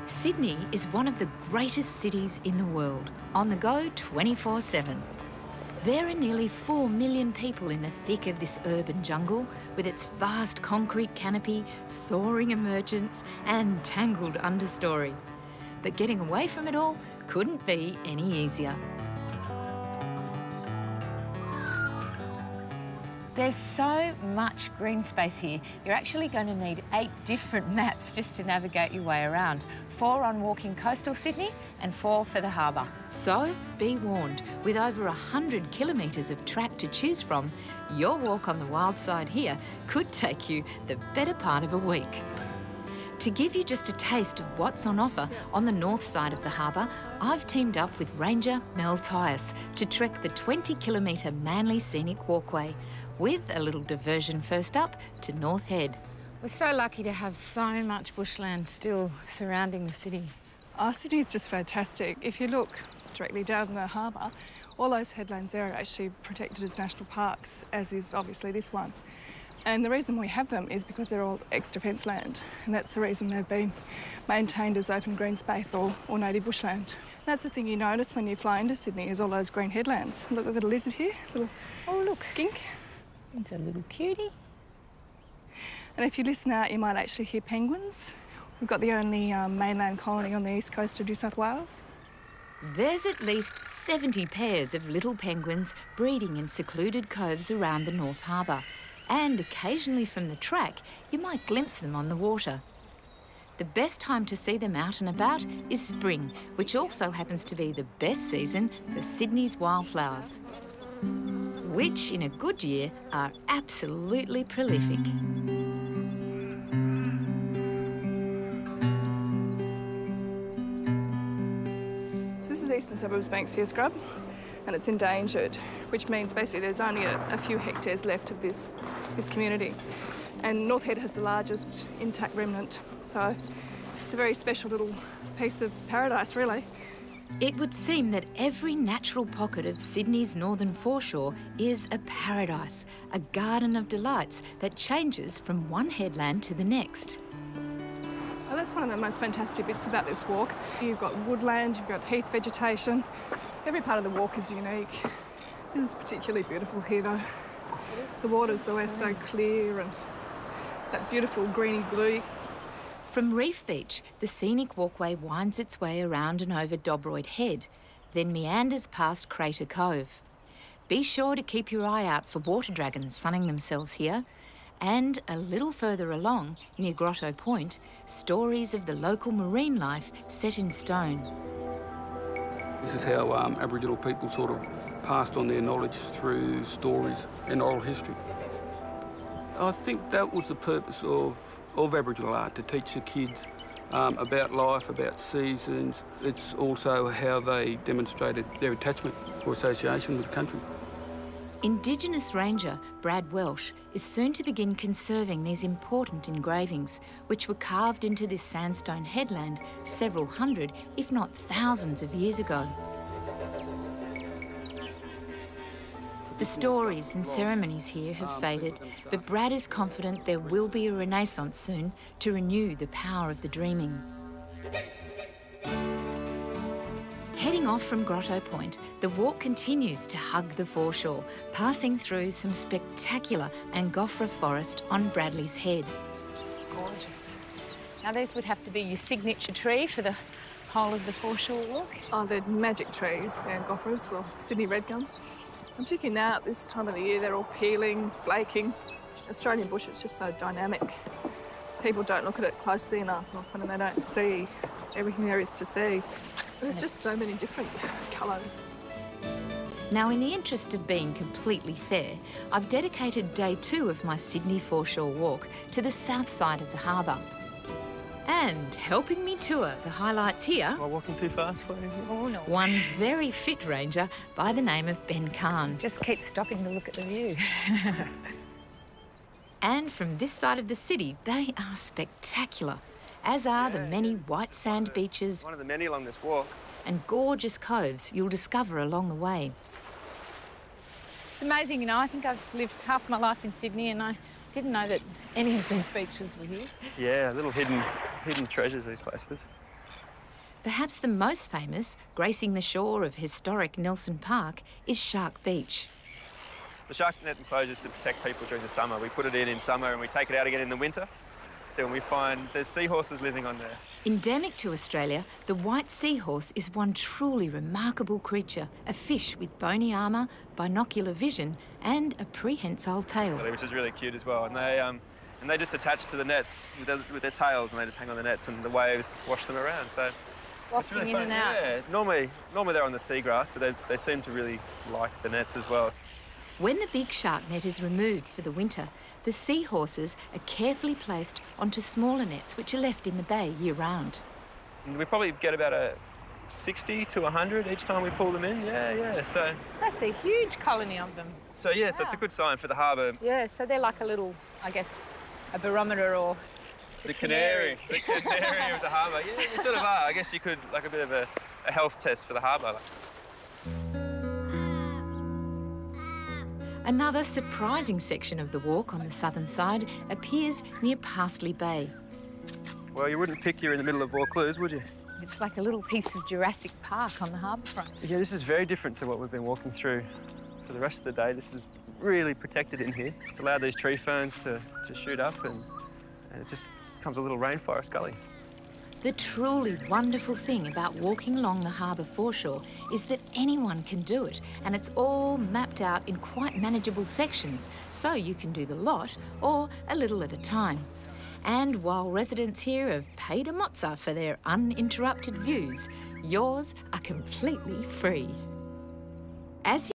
Sydney is one of the greatest cities in the world, on the go 24/7. There are nearly 4 million people in the thick of this urban jungle, with its vast concrete canopy, soaring emergence and tangled understory. But getting away from it all couldn't be any easier. There's so much green space here, you're actually going to need 8 different maps just to navigate your way around. 4 on walking coastal Sydney and 4 for the harbour. So be warned, with over 100 kilometres of track to choose from, your walk on the wild side here could take you the better part of a week. To give you just a taste of what's on offer on the north side of the harbour, I've teamed up with Ranger Mel Tyus to trek the 20-kilometre Manly Scenic Walkway, with a little diversion first up to North Head. We're so lucky to have so much bushland still surrounding the city. Our city is just fantastic. If you look directly down the harbour, all those headlands there are actually protected as national parks, as is obviously this one. And the reason we have them is because they're all ex-defence land, and that's the reason they've been maintained as open green space or native bushland. That's the thing you notice when you fly into Sydney, is all those green headlands. Look, we've got a lizard here. Oh, look, skink. It's a little cutie. And if you listen out, you might actually hear penguins. We've got the only mainland colony on the east coast of New South Wales. There's at least 70 pairs of little penguins breeding in secluded coves around the North Harbour. And occasionally from the track, you might glimpse them on the water. The best time to see them out and about is spring, which also happens to be the best season for Sydney's wildflowers, which in a good year are absolutely prolific. So this is Eastern Suburbs Banksia scrub, and it's endangered, which means basically there's only a few hectares left of this community. And North Head has the largest intact remnant, so it's a very special little piece of paradise, really. It would seem that every natural pocket of Sydney's northern foreshore is a paradise, a garden of delights that changes from one headland to the next. Well, that's one of the most fantastic bits about this walk. You've got woodland, you've got heath vegetation. Every part of the walk is unique. This is particularly beautiful here, though. The water's always so clear and that beautiful greeny blue. From Reef Beach, the scenic walkway winds its way around and over Dobroyd Head, then meanders past Crater Cove. Be sure to keep your eye out for water dragons sunning themselves here, and a little further along, near Grotto Point, stories of the local marine life set in stone. This is how Aboriginal people sort of passed on their knowledge through stories and oral history. I think that was the purpose of Aboriginal art, to teach the kids about life, about seasons. It's also how they demonstrated their attachment or association with the country. Indigenous ranger Brad Welsh is soon to begin conserving these important engravings, which were carved into this sandstone headland several hundred, if not thousands of years ago. The stories and ceremonies here have faded, but Brad is confident there will be a renaissance soon to renew the power of the dreaming. Heading off from Grotto Point, the walk continues to hug the foreshore, passing through some spectacular Angophora forest on Bradley's Head. Gorgeous. Now these would have to be your signature tree for the whole of the foreshore walk. Oh, they're magic trees, the Angophoras or Sydney red gum. Particularly now at this time of the year, they're all peeling, flaking. Australian bush is just so dynamic. People don't look at it closely enough often, and they don't see everything there is to see. There's just so many different colours. Now, in the interest of being completely fair, I've dedicated day 2 of my Sydney foreshore walk to the south side of the harbour. And helping me tour the highlights here... Am I walking too fast for you? Oh, no. One very fit ranger by the name of Ben Khan. Just keep stopping to look at the view. And from this side of the city, they are spectacular, as are the many white sand beaches. One of the many along this walk. And gorgeous coves you'll discover along the way. It's amazing, you know, I think I've lived half my life in Sydney and I didn't know that any of these beaches were here. Yeah, little hidden treasures, these places. Perhaps the most famous, gracing the shore of historic Nelson Park, is Shark Beach. The shark net enclosure is to protect people during the summer. We put it in summer and we take it out again in the winter. Then we find there's seahorses living on there. Endemic to Australia, the white seahorse is one truly remarkable creature, a fish with bony armour, binocular vision and a prehensile tail. Which is really cute as well. And they just attach to the nets with their tails, and they just hang on the nets and the waves wash them around. So Wafting really in and out. Yeah, normally they're on the seagrass, but they seem to really like the nets as well. When the big shark net is removed for the winter, the seahorses are carefully placed onto smaller nets which are left in the bay year-round. We probably get about 60 to 100 each time we pull them in. Yeah. So That's a huge colony of them. So it's a good sign for the harbour. Yeah, so they're like a little, I guess, a barometer or the canary. The canary of the harbour. Yeah, they sort of are. I guess you could, like a bit of a health test for the harbour. Another surprising section of the walk on the southern side appears near Parsley Bay. Well, you wouldn't pick here in the middle of Vaucluse, would you? It's like a little piece of Jurassic Park on the harbour front. Yeah, this is very different to what we've been walking through for the rest of the day. This is really protected in here. It's allowed these tree ferns to shoot up and it just becomes a little rainforest gully. The truly wonderful thing about walking along the harbour foreshore is that anyone can do it, and it's all mapped out in quite manageable sections, so you can do the lot or a little at a time. And while residents here have paid a mozza for their uninterrupted views, yours are completely free. As